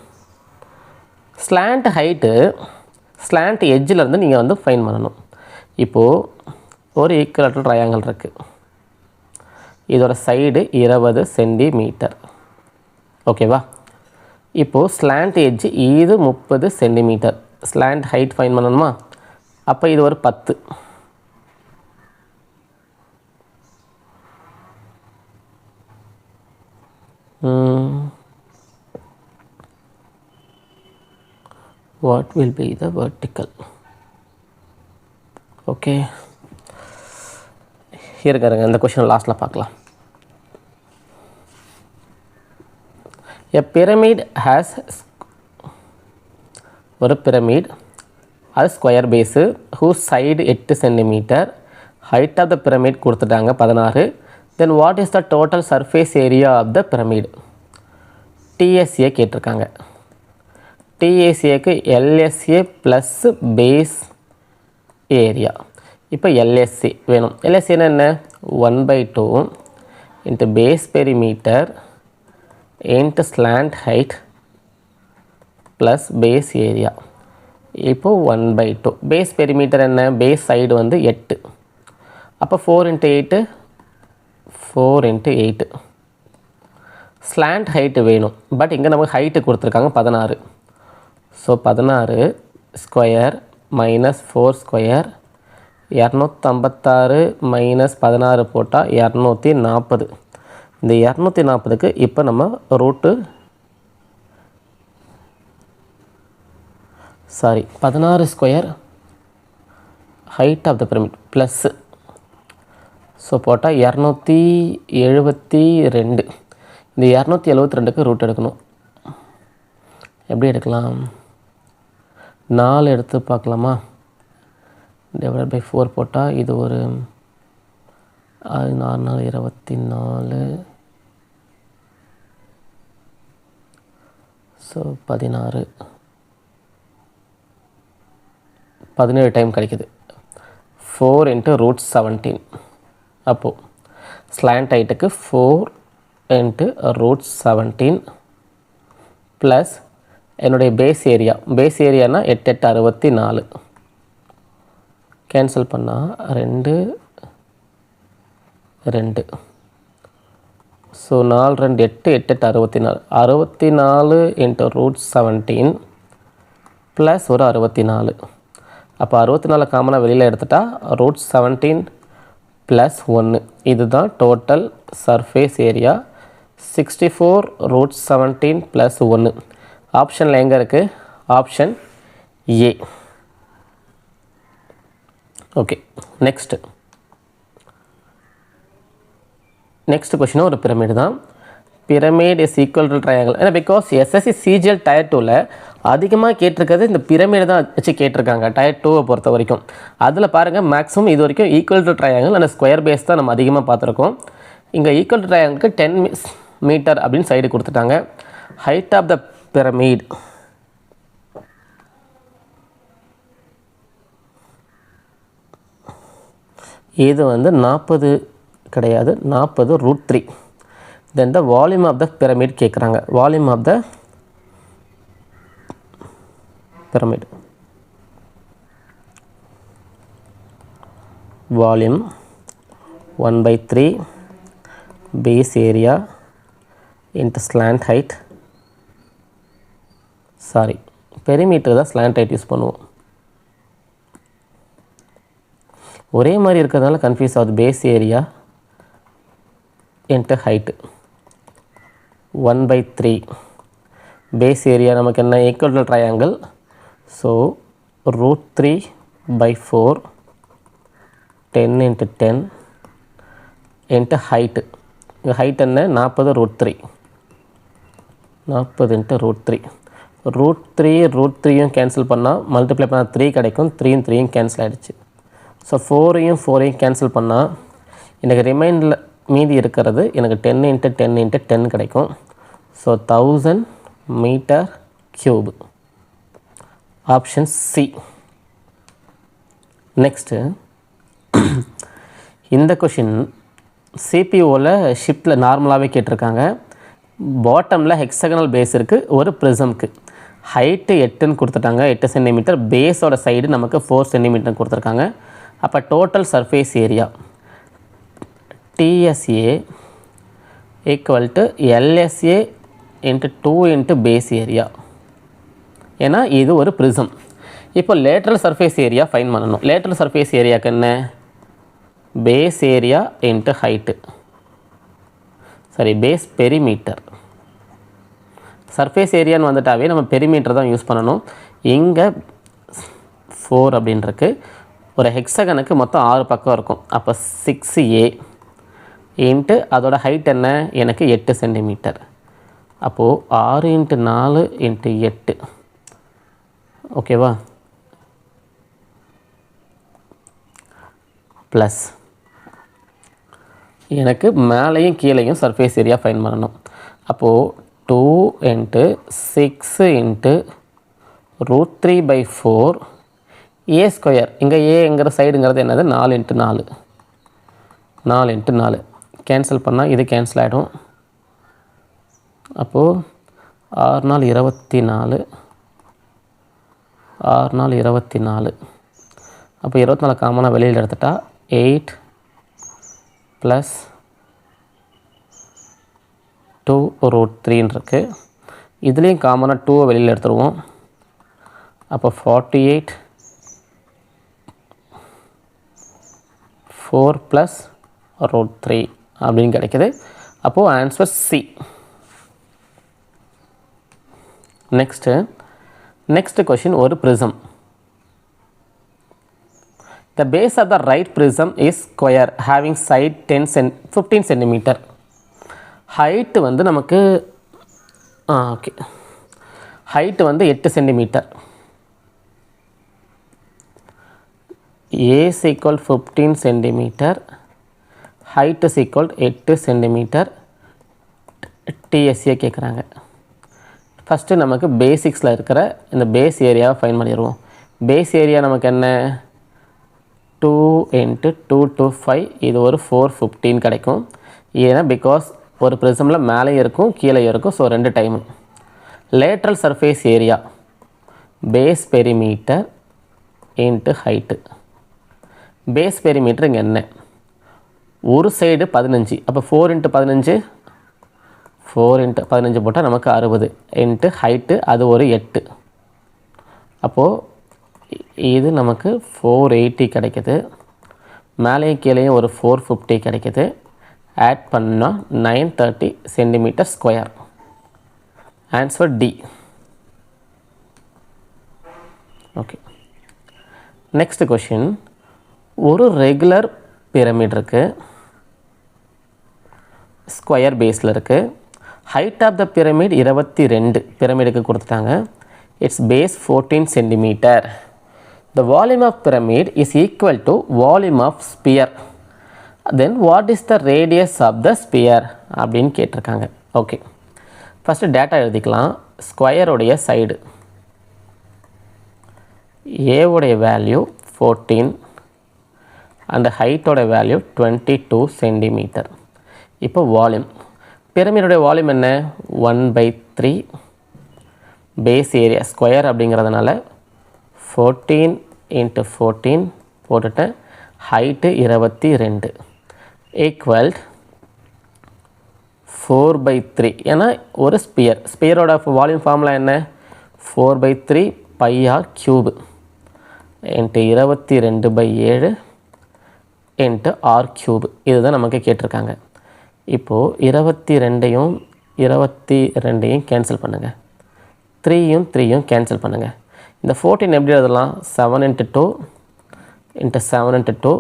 ஸ்லாண்ட் ஹைட்டு ஸ்லாண்ட் எட்ஜிலேருந்து நீங்கள் வந்து ஃபைன் பண்ணணும். இப்போது ஒரு ஈக்குவல் ட்ரையாங்கிள் இருக்குது, இதோட சைடு 20 சென்டிமீட்டர். ஓகேவா? இப்போது ஸ்லாண்ட் எட்ஜ் இது 30 சென்டிமீட்டர். ஸ்லாண்ட் ஹைட் ஃபைன் பண்ணணுமா? அப்போ இது ஒரு 10. What will be the vertical? Okay, இருக்காருங்க, இந்த கொஷின் லாஸ்ட்டில் பார்க்கலாம். A pyramid has ஒரு பிரமிட், அது square base, whose side 8 centimetre, height of the pyramid கொடுத்துட்டாங்க 16. then what is the total surface area of the pyramid? TSA கேட்டிருக்காங்க. TSAக்கு LSA ப்ளஸ் பேஸ் ஏரியா. இப்போ LSA வேணும். LSA என்ன? 1/2 into base perimeter into slant height plus base area. இப்போது 1/2. பேஸ் பெரிமீட்டர் என்ன? பேஸ் சைடு வந்து 8. அப்போ 4 × 8 4 × 8. ஸ்லாண்ட் ஹைட்டு வேணும், பட் இங்கே நமக்கு ஹைட்டு கொடுத்துருக்காங்க 16. So 16 square minus 4 square 256 minus 16 போட்டால் 240. இந்த 240க்கு இப்போ நம்ம root 16 square height of the pyramid plus, so போட்டால் 272. இந்த 272க்கு ரூட் எடுக்கணும். எப்படி எடுக்கலாம்? 4 எடுத்து பார்க்கலாமா? டிவைட் பை 4 போட்டால் இது ஒரு 4 4 24. ஸோ 16 17 டைம் கிடைக்குது. 4 × √17. அப்போது ஸ்லாண்ட் ஹைட்டுக்கு 4 × √17 ப்ளஸ் என்னுடைய பேஸ் ஏரியானா 8 8 64. கேன்சல் பண்ணால் 2 2. ஸோ 4 2 8 8 8 64. 64 × √17 ப்ளஸ் ஒரு 64. அப்போ 64 காமனாக வெளியில் எடுத்துட்டா √17 ப்ளஸ் 1. இதுதான் டோட்டல் சர்ஃபேஸ் ஏரியா. 64 √17 ப்ளஸ் 1. ஆப்ஷனில் எங்கே இருக்குது? Option A. ஓகே, நெக்ஸ்ட்டு கொஷினும் ஒரு பிரமிடு தான். Pyramid is equal to triangle. ஏன்னா பிகாஸ் எஸ்எஸ்சி சிஜிஎல் டயர் 2ல் அதிகமாக கேட்டிருக்கிறது இந்த பிரமிடு தான் வச்சு கேட்டிருக்காங்க டயர் 2வை பொறுத்த வரைக்கும். அதில் பாருங்கள், மேக்ஸிமம் இது வரைக்கும் equal to triangle and square base தான் நம்ம அதிகமாக பார்த்துருக்கோம். இங்கே ஈக்குவல் டு ட்ரையாங்கிளுக்கு 10 மீட்டர் அப்படின்னு சைடு கொடுத்துட்டாங்க. ஹைட் ஆஃப் த பிரமிட் இது வந்து 40 கிடையாது, 40 √3. Then the volume of the pyramid கேட்குறாங்க. Volume of the pyramid volume 1/3 base area into slant height. Sorry, perimeter தான் ஸ்லாண்ட் ஹைட் யூஸ் பண்ணுவோம். ஒரே மாதிரி இருக்கிறதுனால கன்ஃபியூஸ் ஆகுது. Base area into height 1/3. Base area நமக்கு என்ன? Equal triangle. So √3/4 10 × 10 into height. இங்கே ஹைட் என்ன? 40√3. 40 × √3. √3 கேன்சல் பண்ணால் மல்டிப்ளை பண்ணால் 3 கிடைக்கும். 3 கேன்சல் ஆகிடுச்சு. ஸோ 4 கேன்சல் பண்ணால் எனக்கு ரிமைண்டில் மீதி இருக்கிறது எனக்கு 10 × 10 × 10 கிடைக்கும். So 1000 metre cube. Option C. Next இந்த கொஷின் சிபிஓவில் ஷிஃப்ட்டில் நார்மலாகவே கேட்டிருக்காங்க. பாட்டமில் ஹெக்ஸகனல் பேஸ் இருக்குது ஒரு ப்ரிசம்க்கு. ஹைட்டு 8ன்னு கொடுத்துட்டாங்க, 8 சென்டிமீட்டர். பேஸோட சைடு நமக்கு 4 சென்டிமீட்டர் கொடுத்துருக்காங்க. அப்போ total surface area TSA equal to LSA into 2 into base area. ஏன்னா இது ஒரு ப்ரிசம். இப்போ லேட்ரல் சர்ஃபேஸ் ஏரியா ஃபைன் பண்ணணும். லேட்ரல் சர்ஃபேஸ் ஏரியாவுக்கு என்ன? பேஸ் ஏரியா இன்ட்டு ஹைட்டு, சரி பேஸ் பெரிமீட்டர். சர்ஃபேஸ் ஏரியான்னு வந்துட்டாவே நம்ம பெரிமீட்டர் தான் யூஸ் பண்ணணும். இங்கே 4 அப்படின்ருக்கு. ஒரு ஹெக்ஸகனுக்கு மொத்தம் 6 பக்கம் இருக்கும். அப்போ 6A இன்ட்டு அதோட ஹைட் என்ன? எனக்கு 8 சென்டிமீட்டர். அப்போது 6 × 4 × 8. ஓகேவா? ப்ளஸ் எனக்கு மேலேயும் கீழேயும் சர்ஃபேஸ் ஏரியா ஃபைன் பண்ணணும். அப்போது 2 × 6 × √3/4 A². இங்கே ஏங்கிற சைடுங்கிறது என்னது? 4 × 4. 4 × 4 கேன்சல் பண்ணால் இது கேன்சல் ஆகிடும். அப்போது 6 4 24. 6 4 24. அப்போ 24 காமனாக வெளியில் எடுத்துட்டா 8 + 2 √3 இருக்குது. இதுலேயும் காமனாக 2 வெளியில் எடுத்துருவோம். அப்போ 48 4 + √3 அப்படின்னு கிடைக்கிது. அப்போது ஆன்சர் சி. நெக்ஸ்ட் கொஷின் ஒரு prism. The base of the right prism is square having side 15 centimeter. Height வந்து நமக்கு ஓகே, ஹைட் வந்து 8 centimetre. A is equal 15 centimetre, height is equal 8 centimetre. TSA கேட்குறாங்க. ஃபஸ்ட்டு நமக்கு பேசிக்ஸில் இருக்கிற இந்த பேஸ் ஏரியாவை ஃபைன் பண்ணிடுவோம். பேஸ் ஏரியா நமக்கு என்ன? 2 × 2 to 5. இது ஒரு 415 கிடைக்கும். ஏன்னா பிகாஸ் ஒரு ப்ரிசமில் மேலே இருக்கும் கீழே இருக்கும். So 2 time. Lateral surface area base perimeter into height. Base perimeter இங்கே என்ன? ஒரு சைடு 15. அப்போ 4 × 15. 4 × 15 போட்டால் நமக்கு 60 இன்ட்டு ஹைட்டு அது ஒரு 8. அப்போது இது நமக்கு 480 கிடைக்கிது. மேலேயும் கீழேயும் ஒரு 450 கிடைக்கிது. ஆட் பண்ணால் 930 centimetre square. Answer D. Okay, next question. ஒரு ரெகுலர் பிரமிட் இருக்குது, ஸ்கொயர் பேஸில் இருக்குது. ஹைட் ஆஃப் த பிரமிட் 22 பிரமிடுக்கு கொடுத்துட்டாங்க. It's base 14 centimetre. The volume of pyramid is equal to volume of sphere. Then what is the radius of the sphere அப்படின்னு கேட்டிருக்காங்க. ஓகே, ஃபஸ்ட்டு டேட்டா எழுதிக்கலாம். ஸ்கொயருடைய சைடு ஏவுடைய வேல்யூ 14 அண்ட் ஹைட்டோட வேல்யூ 22 சென்டிமீட்டர். இப்போ வால்யூம், பிரமிடுடைய வால்யூம் என்ன? 1/3 பேஸ் ஏரியா ஸ்கொயர் அப்படிங்கிறதுனால 14 × 14 போட்டுட்டேன். ஹைட்டு 22. ஈக்குவல் 4/3. ஏன்னா ஒரு ஸ்பியரோட வால்யூம் ஃபார்முலா என்ன? 4/3 πr cube into 22/7 into r cube. இதுதான் நமக்கு கேட்டிருக்காங்க. இப்போது 22ஐயும் கேன்சல் பண்ணுங்கள், 3யும் கேன்சல் பண்ணுங்கள். இந்த 14 எப்படி எழுதலாம்? 7 × 2 இன்ட்டு 7 × 2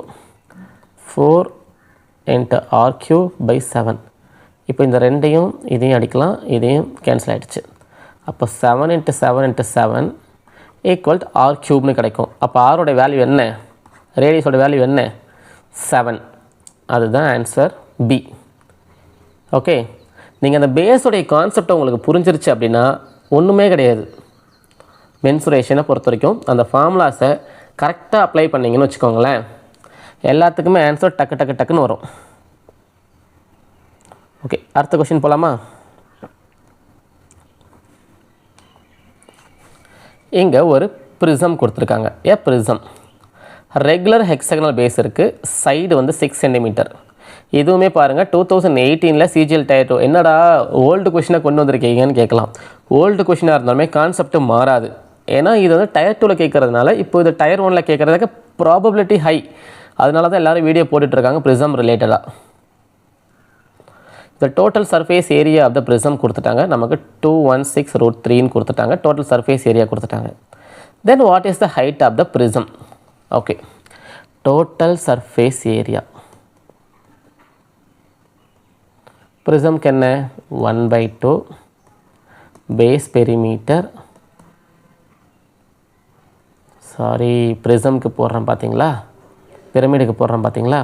4 இன்ட்டு r³/7. இப்போ இந்த ரெண்டையும் இதையும் அடிக்கலாம், இதையும் கேன்சல் ஆகிடுச்சு. அப்போ 7 × 7 × 7 ஈக்குவல் r³ கிடைக்கும். அப்போ ஆரோட வேல்யூ என்ன? ரேடியஸோட வேல்யூ என்ன? 7. அதுதான் ஆன்சர் பி. ஓகே, நீங்கள் அந்த பேஸோடைய கான்செப்டை உங்களுக்கு புரிஞ்சிருச்சு அப்படின்னா ஒன்றுமே கிடையாது. மென்சுரேஷனை பொறுத்த வரைக்கும் அந்த ஃபார்முலாஸை கரெக்டாக அப்ளை பண்ணிங்கன்னு வச்சுக்கோங்களேன், எல்லாத்துக்குமே ஆன்சர் டக்குன்னு வரும். ஓகே, அடுத்த கொஷின் போகலாமா? இங்கே ஒரு ப்ரிசம் கொடுத்துருக்காங்க. ப்ரிசம் ரெகுலர் ஹெக்ஸகனல் பேஸ் இருக்குது, சைடு வந்து 6 சென்டிமீட்டர். இதுவுமே பாருங்கள் 2018 சிஜிஎல் டயர் 2. என்னடா ஓல்டு கொஷினை கொண்டு வந்திருக்கீங்கன்னு கேட்கலாம். ஓல்டு கொஷினாக இருந்தாலுமே கான்செப்ட் மாறாது. ஏன்னா இது வந்து டயர் 2ல் கேட்குறதுனால இப்போ இது டயர் 1ல் கேட்குறதுக்கு ப்ராபபிலிட்டி ஹை. அதனால தான் எல்லோரும் வீடியோ போட்டுட்ருக்காங்க ப்ரிசம் ரிலேட்டடாக. இந்த total surface area of the prism கொடுத்துட்டாங்க. நமக்கு 216√3 கொடுத்துட்டாங்க. டோட்டல் சர்ஃபேஸ் ஏரியா கொடுத்துட்டாங்க. Then what is the height of the prism? Okay, total surface area ப்ரிசம்க்கு என்ன? 1/2 பேஸ் பெரிமீட்டர். சாரி, ப்ரிசம்க்கு போடுறேன் பார்த்தீங்களா, பிரமிடுக்கு போடுறேன் பார்த்தீங்களா,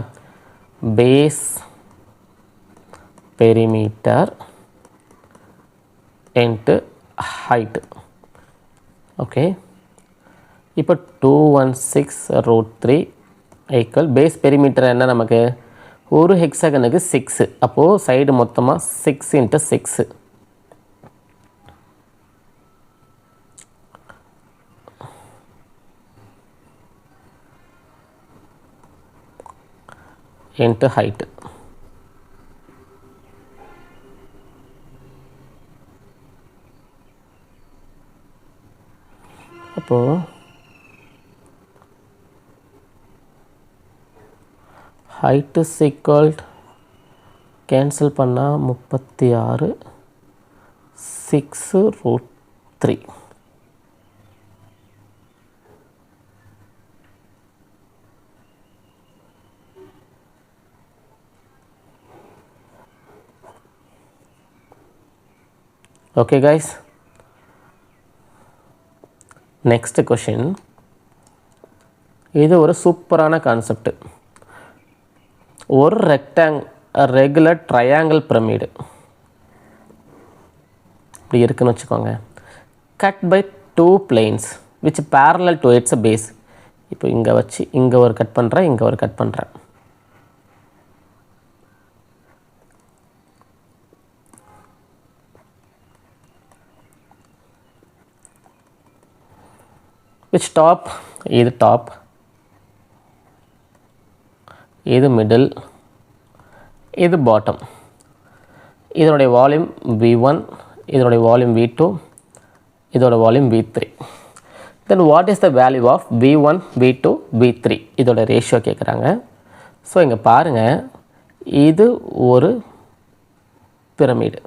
base perimeter into height. Okay, இப்போ 216√3 ஈக்குவல் பேஸ் பெரிமீட்டர் என்ன? நமக்கு ஒரு ஹெக்ஸகனுக்கு 6. அப்போது சைடு மொத்தமாக 6 × 6 இன்ட்டு ஹைட்டு. அப்போது ஹைட் இஸ் ஈக்குவல் கேன்சல் பண்ணால் 36 6√3. Okay guys, next question. இது ஒரு சூப்பரான கான்செப்ட். ஒரு ரெகுலர் ட்ரையாங்கிள் பிரமிடு இப்படி இருக்குன்னு வச்சுக்கோங்க. Cut by 2 planes which parallel to its base. இப்போ இங்கே வச்சு இங்கே ஒரு கட் பண்ணுறேன், இங்கே ஒரு கட் பண்ணுறேன். which top? இது டாப், இது மிடில், இது பாட்டம். இதனுடைய வால்யூம் V1, இதனுடைய வால்யூம் V2, இதோட volume V3. Then what is the value of V1, V2, V3? இதோட ரேஷியோ கேட்குறாங்க. ஸோ இங்கே பாருங்கள், இது ஒரு பிரமிடு,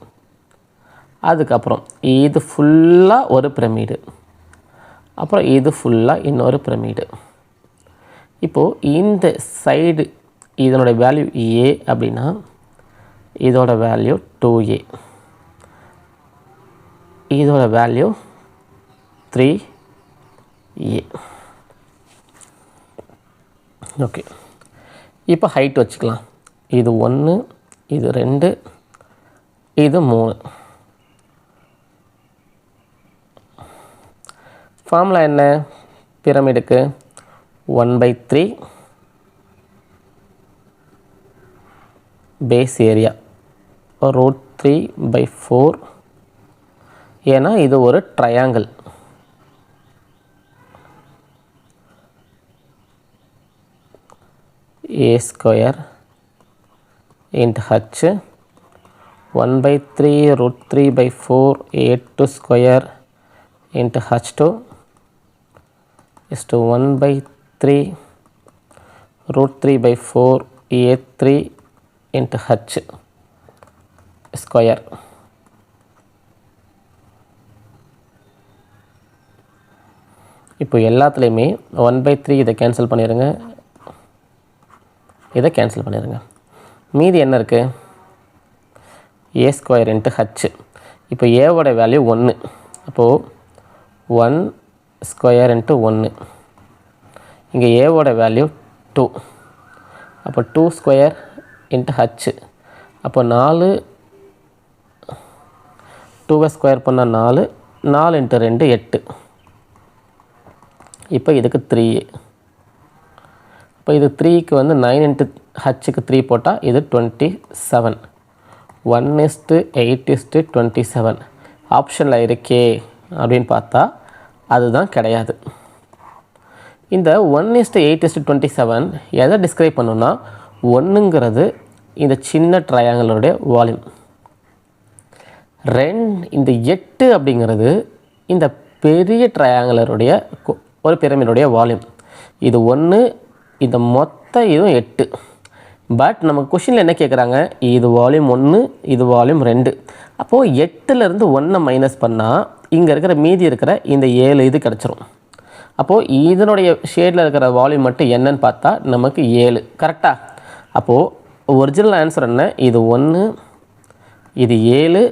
அதுக்கப்புறம் இது ஃபுல்லாக ஒரு பிரமிடு, அப்புறம் இது ஃபுல்லாக இன்னொரு பிரமிடு. இப்போது இந்த சைடு இதனுடைய வேல்யூ A அப்படின்னா இதோட வேல்யூ 2A, இதோட வேல்யூ 3A. ஓகே, இப்போ ஹைட் வச்சுக்கலாம். இது 1, இது 2, இது 3. ஃபார்முலா என்ன பிரமிடுக்கு? 1/3 பேஸ் ஏரியா √3/4. ஏன்னா இது ஒரு triangle. A² into h 1/3 root 3/4 a2 square into h2 is to 1/3 root 3/4 a3 into h square. இப்போ எல்லாத்துலேயுமே 1/3 இதை கேன்சல் பண்ணிடுங்க, இதை கேன்சல் பண்ணிடுங்க. மீதி என்ன இருக்குது? ஏ ஸ்கொயர் இன்ட்டு ஹச். இப்போ ஏவோட வேல்யூ 1, அப்போது 1 ஸ்கொயர் இன்ட்டு 1. இங்கே ஏவோட வேல்யூ 2, அப்போ 2 ஸ்கொயர் இன்ட்டு ஹச். அப்போ 4, 2 ஸ்கொயர் பண்ணால் 4, 4 இன்ட்டு 2 8. இப்போ இதுக்கு 3. இப்போ இது 3க்கு வந்து 9 இன்ட்டு ஹச்சுக்கு 3 போட்டால் இது 27. 1:8:27 ஆப்ஷனில் இருக்கே அப்படின்னு பார்த்தா அதுதான் கிடையாது. இந்த 1:8:27 எதை டிஸ்கிரைப் பண்ணுன்னா, 1ங்கிறது இந்த சின்ன ட்ரையாங்கிளோடைய வால்யூம், இந்த 8 அப்படிங்கிறது இந்த பெரிய ட்ரையாங்கிளருடைய ஒரு பிரமிடுடைய வால்யூம். இது 1, இந்த மொத்த இதுவும் 8. பட் நமக்கு கொஷினில் என்ன கேட்குறாங்க, இது வால்யூம் 1, இது வால்யூம் 2. அப்போது 8லேருந்து 1 மைனஸ் பண்ணால் இங்கே இருக்கிற மீதி இருக்கிற இந்த 7 இது கிடச்சிரும். அப்போது இதனுடைய ஷேடில் இருக்கிற வால்யூம் மட்டும் என்னன்னு பார்த்தா நமக்கு 7. கரெக்டாக? அப்போது ஒரிஜினல் ஆன்சர் என்ன, இது 1, இது 7,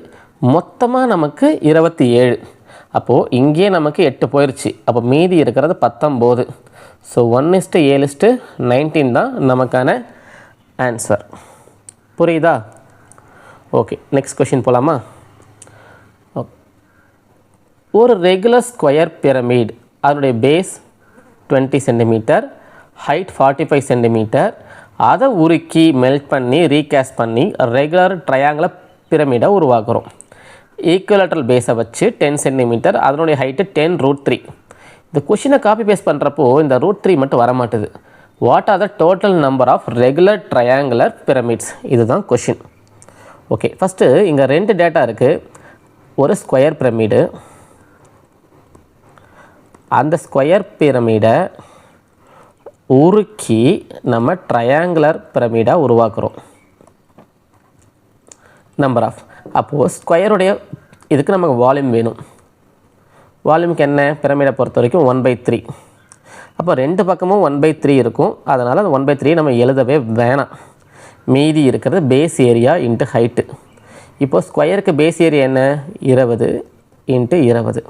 மொத்தமாக நமக்கு 27. அப்போது இங்கே நமக்கு 8 போயிடுச்சு, அப்போ மீதி இருக்கிறது 19. ஸோ 1:7:19 தான் நமக்கான ஆன்சர். புரியுதா? ஓகே, நெக்ஸ்ட் கொஷின் போகலாமா? ஒரு ரெகுலர் ஸ்கொயர் பிரமிட், அதனுடைய பேஸ் 20 சென்டிமீட்டர், ஹைட் 45 சென்டிமீட்டர், அதை உருக்கி மெல்ட் பண்ணி ரீகேஸ்ட் பண்ணி ரெகுலர் ட்ரையாங்குலர் பிரமிடை உருவாக்குறோம். ஈக்குவலேட்டரல் பேஸை வச்சு 10 சென்டிமீட்டர், அதனுடைய ஹைட்டு 10√3. இந்த கொஷினை காப்பி பேஸ்ட் பண்ணுறப்போ இந்த √3 மட்டும் வரமாட்டுது. What are the total number of regular triangular pyramids? இதுதான் கொஷின். ஓகே, ஃபஸ்ட்டு இங்கே 2 டேட்டா இருக்குது. ஒரு ஸ்கொயர் பிரமிடு, அந்த ஸ்கொயர் பிரமிடை உருக்கி நம்ம ட்ரையாங்குலர் பிரமிடாக உருவாக்குறோம். நம்பர் ஆஃப், அப்போது ஸ்கொயருடைய இதுக்கு நமக்கு வால்யூம் வேணும். வால்யூமுக்கு என்ன, பிரமிடை பொறுத்த வரைக்கும் 1/3. அப்போ 2 பக்கமும் 1/3 இருக்கும். அதனால் அந்த 1/3 நம்ம எழுதவே வேணாம். மீதி இருக்கிறது பேஸ் ஏரியா இன்ட்டு ஹைட்டு. இப்போது ஸ்கொயருக்கு பேஸ் ஏரியா என்ன, 20 இன்ட்டு 20.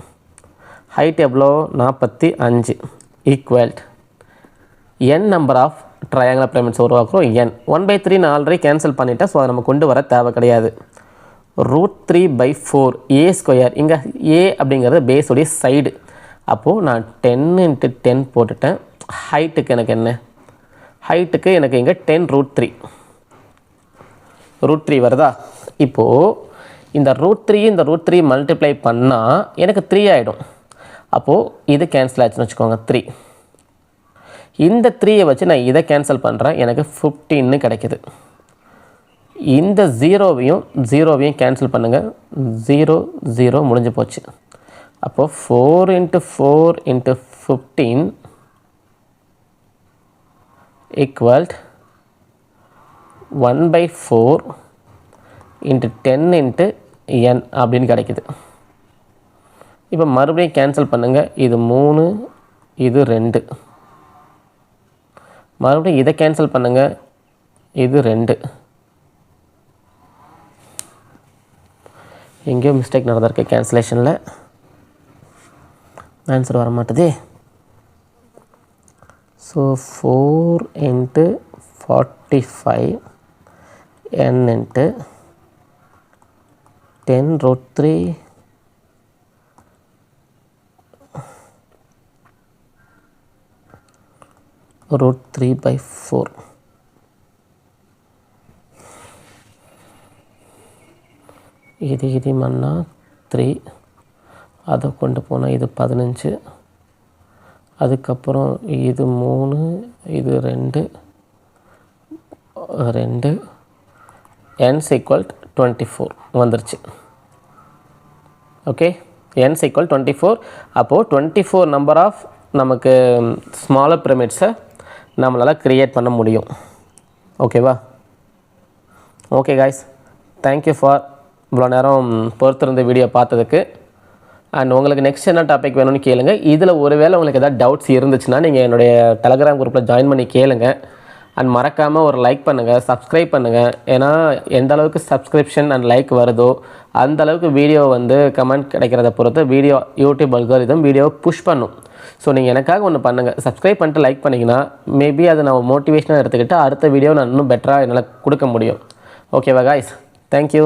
ஹைட் எவ்வளோ, 45 equal n number of triangular pyramids உருவாக்குறோம். n 1/3 நான் ஆல்ரெடி கேன்சல் பண்ணிட்டேன். ஸோ அதை நம்ம கொண்டு வர தேவை கிடையாது. √3/4 ஏ ஸ்கொயர், இங்கே ஏ அப்படிங்கிறது பேஸுடைய சைடு. அப்போது நான் 10 இன்ட்டு 10 போட்டுட்டேன். ஹைட்டுக்கு எனக்கு என்ன, ஹைட்டுக்கு எனக்கு இங்கே 10√3 √3 வருதா? இப்போது இந்த √3 மல்டிப்ளை பண்ணால் எனக்கு 3 ஆகிடும். அப்போது இது கேன்சல் ஆச்சுன்னு வச்சுக்கோங்க, 3. இந்த 3யை வச்சு நான் இதை கேன்சல் பண்ணுறேன், எனக்கு 15 கிடைக்குது. இந்த 0வையும் கேன்சல் பண்ணுங்கள், 0 0 முடிஞ்சு போச்சு. அப்போது 4 × 4 × 15 ஈக்குவல் 1/4 × 10 × n அப்படின்னு கிடைக்குது. இப்போ மறுபடியும் கேன்சல் பண்ணுங்கள், இது 3, இது 2. மறுபடியும் இதை கேன்சல் பண்ணுங்கள், இது 2. எங்கேயோ மிஸ்டேக் நடந்திருக்கு கேன்சலேஷனில், ஆன்சர் வர மாட்டுதே. So 4 × 45 n × 10√3 √3/4. இது மண்ணா 3, அதை கொண்டு போனால் இது 15. அதுக்கப்புறம் இது 3, இது 2, n equal 24 வந்துருச்சு. Okay, n equal 24. அப்போது 24 நம்பர் ஆஃப் நமக்கு ஸ்மாலர் பிரமிட்ஸை நம்மளால் க்ரியேட் பண்ண முடியும். ஓகேவா? ஓகே காய்ஸ், தேங்க்யூ ஃபார் இவ்வளோ நேரம் பொறுத்திருந்த வீடியோ பார்த்ததுக்கு. அண்ட் உங்களுக்கு நெக்ஸ்ட் என்ன டாபிக் வேணும்னு கேளுங்க. இதில் ஒருவேளை உங்களுக்கு எதாவது டவுட்ஸ் இருந்துச்சுன்னா நீங்கள் என்னுடைய டெலகிராம் குரூப்பில் ஜாயின் பண்ணி கேளுங்க. அண்ட் மறக்காமல் ஒரு லைக் பண்ணுங்கள், சப்ஸ்கிரைப் பண்ணுங்கள். ஏன்னா எந்த அளவுக்கு சப்ஸ்கிரிப்ஷன் அண்ட் லைக் வருதோ அந்த அளவுக்கு வீடியோ வந்து கமெண்ட் கிடைக்கிறத பொறுத்து வீடியோ யூடியூப் அல்காரிதம் வீடியோவை புஷ் பண்ணும். ஸோ நீங்கள் எனக்காக ஒன்று பண்ணுங்கள், சப்ஸ்கிரைப் பண்ணிட்டு லைக் பண்ணிங்கன்னா மேபி அதை நான் மோட்டிவேஷனாக எடுத்துக்கிட்டு அடுத்த வீடியோ நான் இன்னும் பெட்டராக என்னால் கொடுக்க முடியும். ஓகேவா காய்ஸ்? தேங்க்யூ.